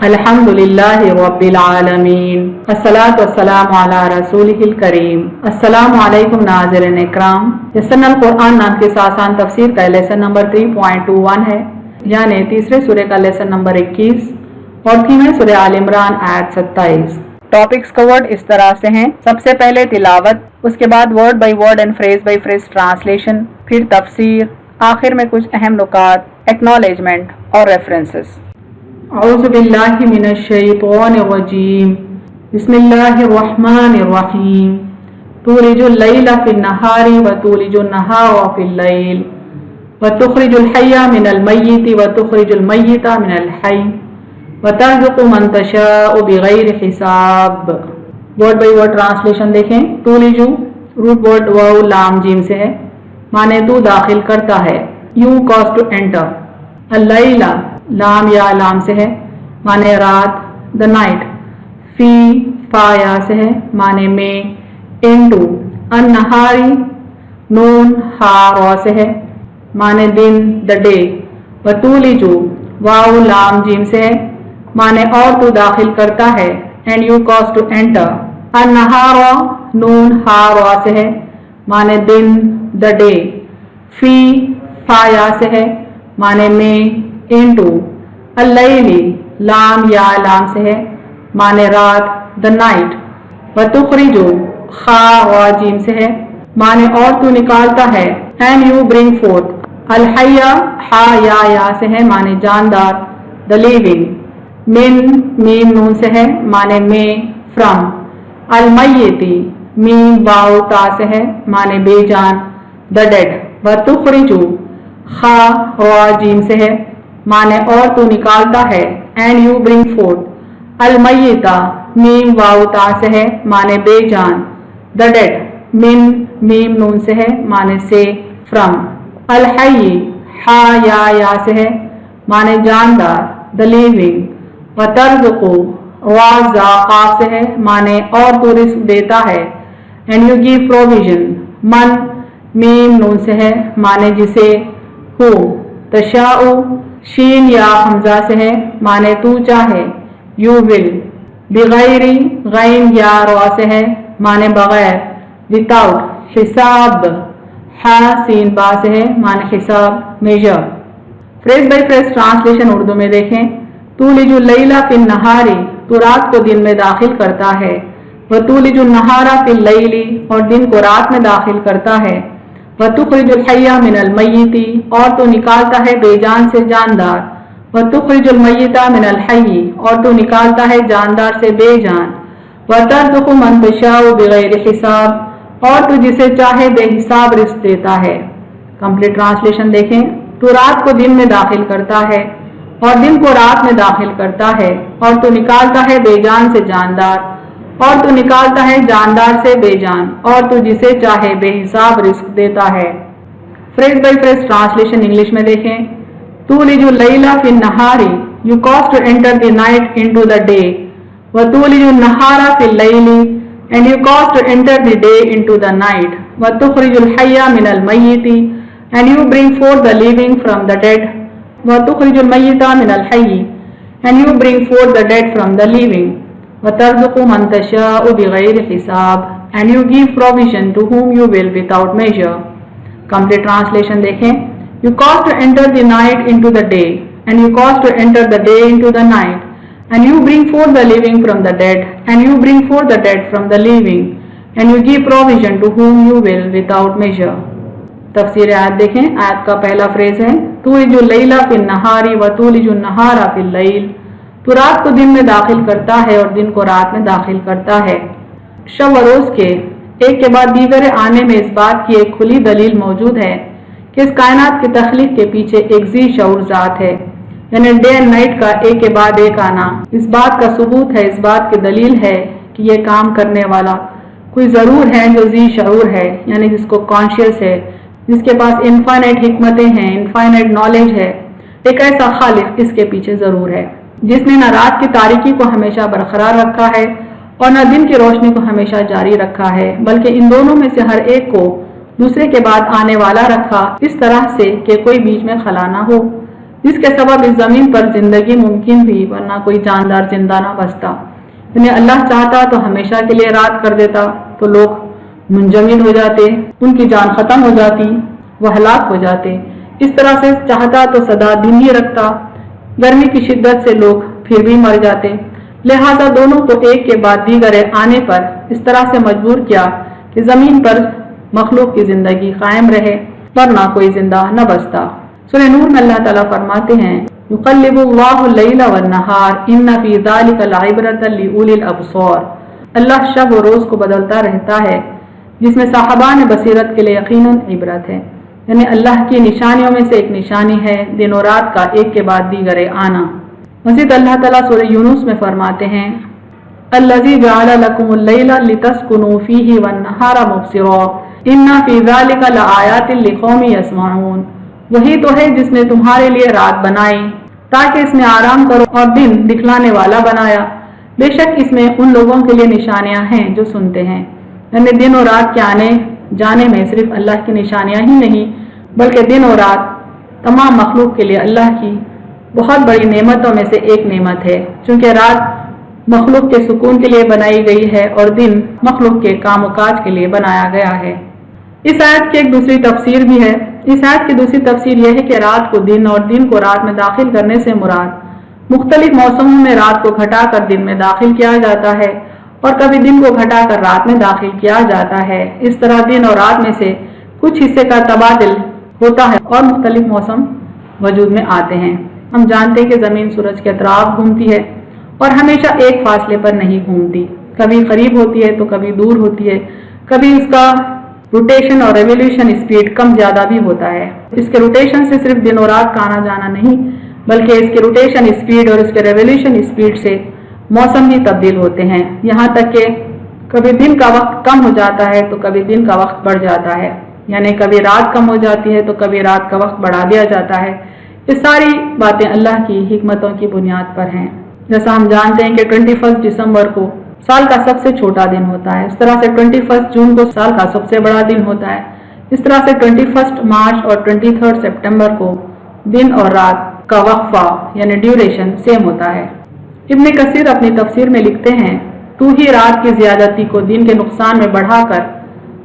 अल्हम्दुलिल्लाहि रब्बिल आलमीन अस्सलातु वस्सलामु अला रसूलिहिल करीम। अस्सलामु अलैकुम नाज़रीन इकराम। यस्सरनल कुरान नाम के आसान तफसीर का लेसन नंबर 3.21 है, यानी तीसरे सूरे का लेसन नंबर 21 और थीम है सूरह आल इमरान आयत 27। टॉपिक्स कवर्ड इस तरह से हैं। सबसे पहले तिलावत, उसके बाद word by word and phrase by phrase translation, फिर तफसीर, आखिर में कुछ अहम नुकात, एक्नॉलेजमेंट और रेफरेंसेस। औज़ु बिल्लाहि मिनश शैतानिर रजीम। बिस्मिल्लाहिर रहमानिर रहीम। तुलिजुल लैला फिन नहारी व तुलिजुन नहारा फिल लैल व तुखरिजुल हय्या मिनल मय्यिति व तुखरिजुल मय्यिता मिनल हय्य व तर्ज़ुक़ु मन तशाअु बिग़ैरि हिसाब। वर्ड बाय वर्ड ट्रांसलेशन देखें। तुलिजु रूट वर्ड वाउ लाम जीम से है, माने तू दाखिल करता है। You cause to enter. अल-लैला लाम या लाम से है, माने रात। द नाइट फी फाया से है, माने में। इनटू अन-नहारी नून हा रॉ से है, माने दिन द डे। वतूलिजु वाव लाम जीम से है, माने और तू दाखिल करता है। And you cause to enter. अन-नहारा नून हा रॉ से है, माने दिन द डे। फी फाया से है, माने में। इनटू अल-लैली लाम या लाम से है, माने रात। द नाइट वतुखरिजु खा वाजिम से है, माने और तू निकालता है। And you bring forth. अल-हय्या हा या से है, माने जानदार। द लिविंग मिन मीम नून से है, माने में फ्रॉम। अल-मय्यिती मीम वाव ता से है, माने बेजान। द डेड वतुखरिजु खा वाजिम से है, माने और तू निकालता है। And you bring forth. अल-मय्यिता मीम वाव ता से है, माने बेजान। द डेड मिन मीम नून से है, माने से फ्रॉम। अल-हय्य हा या से है, माने जानदार। द लिविंग व तर्ज़ुक़ु वाज़ा काफ से है, माने और तू रिस्क देता है। एंड यू गिव प्रोविजन मन मीम नून से है, माने जिसे। हु तशाउ शीन या हमजा से है, माने तू चाहे। यू विल बिगैरी गैन या रॉ से है, माने बगैर। विदाउट हिसाब हा सीन बा से है, माने हिसाब measure. Phrase by phrase translation Urdu में देखें। तुलिजुल लैला फिन नहारी, तू रात को दिन में दाखिल करता है। व तुलिजुन नहारा फिल लैली, और दिन को रात में दाखिल करता है। व तुखरिजुल हय्या मिनल मय्यिती, और तू निकालता है बेजान से जानदार। व तुखरिजुल मय्यिता मिनल हय्य, और तू निकालता है जानदार से बेजान। व तर्ज़ुक़ु मन तशाअु बिग़ैरि हिसाब, और तू जिसे चाहे बेहिसाब रिस्क देता है। कंप्लीट ट्रांसलेशन देखें। तू रात को दिन में दाखिल करता है और दिन को रात में दाखिल करता है, और तू निकालता है बेजान से जानदार, और तू निकालता है जानदार से बेजान, और तू जिसे चाहे बेहिसाब रिस्क देता है। Phrase by phrase translation English में देखें। तुलिजुल लैला फिन नहारी, you cause to enter the night into the day. व तुलिजुन नहारा फिल लैली, and you cause to enter the day into the night. व तुखरिजुल हय्या मिनल मय्यिती, and you bring forth the living from the dead. व तुखरिजुल मय्यिता मिनल हय्य, and you bring forth the dead from the living. व तर्ज़ुक़ु मन तशाअु बिग़ैरि हिसाब, and you give provision to whom you will without measure। Complete translation देखें। You cause to enter the night into the day, and you cause to enter the day into the night, and you bring forth the living from the dead, and you bring forth the dead from the living, and you give provision to whom you will without measure। तफसीर आयत देखें। आयत का पहला phrase है तुलिजुल लैला फिन नहारी व तुलिजुन नहारा फिल लैल, तू रात को दिन में दाखिल करता है और दिन को रात में दाखिल करता है। शब व रोज के एक के बाद दीगर आने में इस बात की एक खुली दलील मौजूद है कि इस कायनात की तख्लीक के पीछे एक जी शऊर ज़ात है, यानी डे एंड नाइट का एक के बाद एक आना। इस बात का सबूत है, इस बात की दलील है कि ये काम करने वाला कोई ज़रूर है जो जी शऊर है, यानी जिसको कॉन्शियस है, जिसके पास इनफाइनाइट हिकमतें हैं, इनफाइनाइट नॉलेज है। एक ऐसा खालिक इसके पीछे ज़रूर है जिसने न रात की तारीकी को हमेशा बरकरार रखा है और न दिन की रोशनी को हमेशा जारी रखा है, बल्कि इन दोनों में से हर एक को दूसरे के बाद आने वाला रखा, इस तरह से कि कोई बीच में खला ना हो। जिसके सबब इस जमीन पर जिंदगी मुमकिन थी, वरना कोई जानदार जिंदा ना बचता। यानी अल्लाह चाहता तो हमेशा के लिए रात कर देता, तो लोग मुंजमिद हो जाते, उनकी जान खत्म हो जाती, वह हलाक हो जाते। इस तरह से चाहता तो सदा दिन ही रखता, गर्मी की शिद्दत से लोग फिर भी मर जाते। लिहाजा दोनों को एक के बाद दीगर आने पर इस तरह से मजबूर किया कि जमीन पर मखलूक की जिंदगी कायम रहे, वरना कोई जिंदा न बचता। सूरह नूर में अल्लाह ताला फरमाते हैं, युक़ल्लिबुल्लाहु लैला वन्नहार इन्ना फी ज़ालिका लइब्रतन लिउलिल अब्सार। अल्लाह शब और रोज को बदलता रहता है, जिसमें साहबान बसीरत के लिए यकीनन इबरत है। यानी अल्लाह की निशानियों में से एक निशानी है दिन और रात का एक के बाद दीगर आना। मज़ीद अल्लाह ताला सूरह यूनुस में फरमाते हैं, अल्लज़ी जअल लकुमुल लैला लितस्कुनू फीही वन्नहारा मुबसिरा इन्ना फी ज़ालिका लआयातिन लिक़ौमिन यस्मऊन। वही तो है जिसने तुम्हारे लिए रात बनाई ताकि इसमें आराम करो और दिन दिखलाने वाला बनाया, बेशक इसमें उन लोगों के लिए निशानियां हैं जो सुनते हैं। यानी दिन और रात के आने जाने में सिर्फ अल्लाह की निशानियां ही नहीं, बल्कि दिन और रात तमाम मखलूक के लिए अल्लाह की बहुत बड़ी नेमतों में से एक नेमत है, चूँकि रात मखलूक के सुकून के लिए बनाई गई है और दिन मखलूक के काम काज के लिए बनाया गया है। इस आयत की एक दूसरी तफसीर भी है। इस आयत की दूसरी तफसीर यह है कि रात को दिन और दिन को रात में दाखिल करने से मुराद मुख्तलिफ मौसमों में रात को घटाकर दिन में दाखिल किया जाता है और कभी दिन को घटाकर रात में दाखिल किया जाता है। इस तरह दिन और रात में से कुछ हिस्से का तबादल होता है और मुख्तलिफ मौसम वजूद में आते हैं। हम जानते हैं कि ज़मीन सूरज के अतराफ घूमती है और हमेशा एक फासले पर नहीं घूमती, कभी करीब होती है तो कभी दूर होती है, कभी उसका रोटेशन और रेवोल्यूशन स्पीड कम ज्यादा भी होता है। इसके रोटेशन से सिर्फ दिन और रात का आना जाना नहीं, बल्कि इसके रोटेशन स्पीड और इसके रेवोल्यूशन स्पीड से मौसम भी तब्दील होते हैं। यहाँ तक कि कभी दिन का वक्त कम हो जाता है तो कभी दिन का वक्त बढ़ जाता है, यानी कभी रात कम हो जाती है तो कभी रात का वक्त बढ़ा दिया जाता है। ये सारी बातें अल्लाह की हिकमतों की बुनियाद पर हैं। जैसा हम जानते हैं कि 21 दिसंबर को साल का सबसे छोटा दिन होता है, इस तरह से 21 जून को साल का सबसे बड़ा दिन होता है। इस तरह से 21 मार्च और 23 सितंबर को दिन और रात का वक्फा यानी ड्यूरेशन सेम होता है। इब्न कसीर अपनी तफसीर में लिखते हैं, तू ही रात की ज्यादती को दिन के नुकसान में बढ़ाकर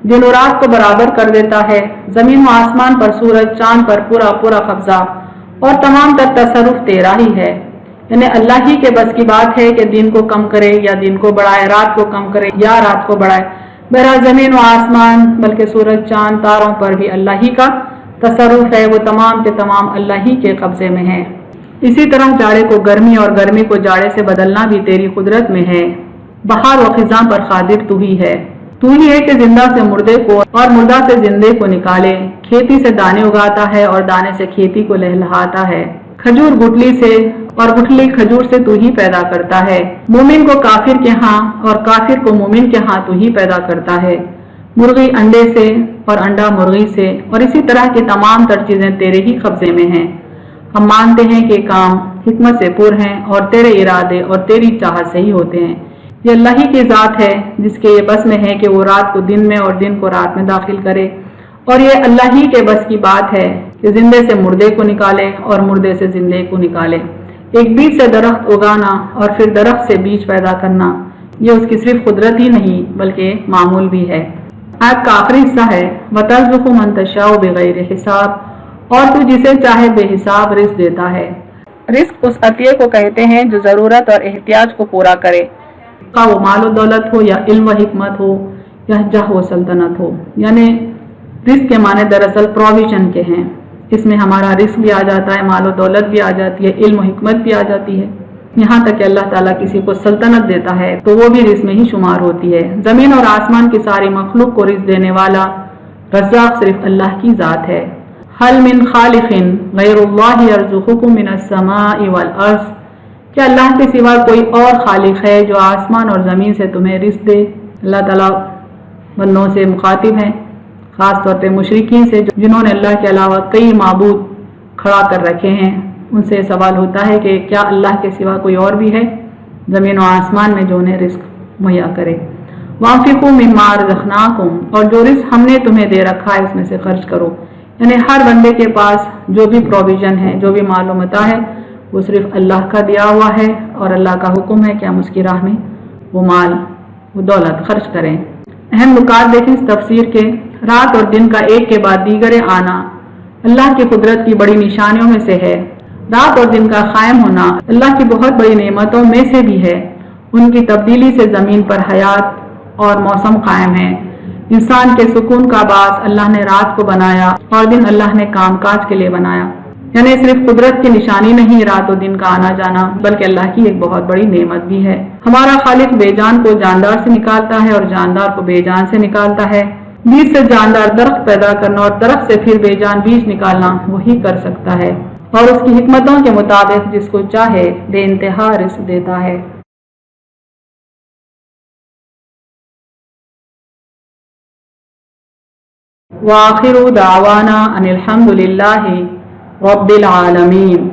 दिन और रात को बराबर कर देता है। जमीन व आसमान पर सूरज चांद पर पूरा पूरा कब्जा और तमाम तर तसरुफ तेरा ही है। यानी अल्लाह ही के बस की बात है कि दिन को कम करे या दिन को बढ़ाए, रात को कम करे या रात को बढ़ाए। बहरहाल जमीन व आसमान बल्कि सूरज चांद तारों पर भी अल्लाह ही का तसरुफ है, वो तमाम के तमाम अल्लाह ही के कब्जे में है। इसी तरह जाड़े को गर्मी और गर्मी को जाड़े से बदलना भी तेरी कुदरत में है। बहार व खिजां पर खादिर तू ही है। तू ही है कि जिंदा से मुर्दे को और मुर्दा से जिंदे को निकाले, खेती से दाने उगाता है और दाने से खेती को लहलहाता है। खजूर गुठली से और गुठली खजूर से तू ही पैदा करता है। मोमिन को काफिर के यहाँ और काफिर को मोमिन के यहाँ तू ही पैदा करता है। मुर्गी अंडे से और अंडा मुर्गी से और इसी तरह की तमाम तर चीजें तेरे ही कब्जे में हैं। हम मानते हैं कि काम हिकमत से पुर हैं और तेरे इरादे और तेरी चाहत से ही होते हैं। ये अल्लाह ही की जात है जिसके ये बस में है कि वो रात को दिन में और दिन को रात में दाखिल करे, और ये अल्लाह ही के बस की बात है कि जिंदे से मुर्दे को निकाले और मुर्दे से जिंदे को निकाले। एक बीज से दरख्त उगाना और फिर दरख्त से बीज पैदा करना, ये उसकी सिर्फ कुदरत ही नहीं बल्कि मामूल भी है। आयत का आखिरी हिस्सा है, वतर्ज़ुक़ु मन तशाउ बिग़ैरि हिसाब, और तू जिसे चाहे बेहिसाब रिस्क देता है। रिस्क उस अतिये को कहते हैं जो जरूरत और एहतियाज को पूरा करे, का वो माल दौलत हो या इल्म व हिकमत हो या जह व सल्तनत हो। यानी रिस्क के माने दरअसल प्रोविजन के हैं। इसमें हमारा रिस्क भी आ जाता है, माल दौलत भी आ जाती है, इल्म हिकमत भी आ जाती है। यहाँ तक कि अल्लाह ताला किसी को सल्तनत देता है तो वो भी रिस्क में ही शुमार होती है। जमीन और आसमान की सारी मखलूक को रिस्क देने वाला रज़्ज़ाक़ सिर्फ अल्लाह की जात है। हल मिन खालिक़िन गैरुल्लाहि यर्ज़ुक़ुकुम मिनस समाई वल अर्ज़, क्या अल्लाह के सिवा कोई और खालिक है जो आसमान और ज़मीन से तुम्हें रिस्क दे। अल्लाह ताला बंदों से मुखातिब हैं, ख़ास तौर पे मुशरिकीन से जिन्होंने अल्लाह के अलावा कई माबूद खड़ा कर रखे हैं। उनसे सवाल होता है कि क्या अल्लाह के सिवा कोई और भी है ज़मीन और आसमान में जो उन्हें रिस्क मुहैया करे। वाफ़िक़ू मिम्मा रज़क़नाकुम, और जो रिस्क हमने तुम्हें दे रखा है उसमें से खर्च करो। یعنی ہر بندے کے پاس جو بھی پروویژن ہے، جو بھی مال و متاع ہے، وہ صرف اللہ کا دیا ہوا ہے، اور اللہ کا حکم ہے کہ ہم اس کی راہ میں وہ مال وہ دولت خرچ کریں۔ اہم نکات دیکھیں اس تفسیر کے۔ رات اور دن کا ایک کے بعد دیگرے آنا اللہ کی قدرت کی بڑی نشانیوں میں سے ہے۔ رات اور دن کا قائم ہونا اللہ کی بہت بڑی نعمتوں میں سے بھی ہے۔ ان کی تبدیلی سے زمین پر حیات اور موسم قائم ہے۔ انسان کے سکون کا باعث اللہ نے رات کو بنایا اور دن اللہ نے کام کاج کے لیے بنایا۔ یعنی صرف قدرت کی نشانی نہیں رات و دن کا آنا جانا، بلکہ اللہ کی ایک بہت بڑی نعمت بھی ہے۔ ہمارا خالق بے جان کو جاندار سے نکالتا ہے اور جاندار کو بے جان سے نکالتا ہے۔ بیج سے جاندار درخت پیدا کرنا اور درخت سے پھر بے جان بیج نکالنا وہی کر سکتا ہے، اور اس کی حکمتوں کے مطابق جس کو چاہے بے انتہا رزق دیتا ہے۔ وآخر دعوانا ان الحمد للہ رب العالمین۔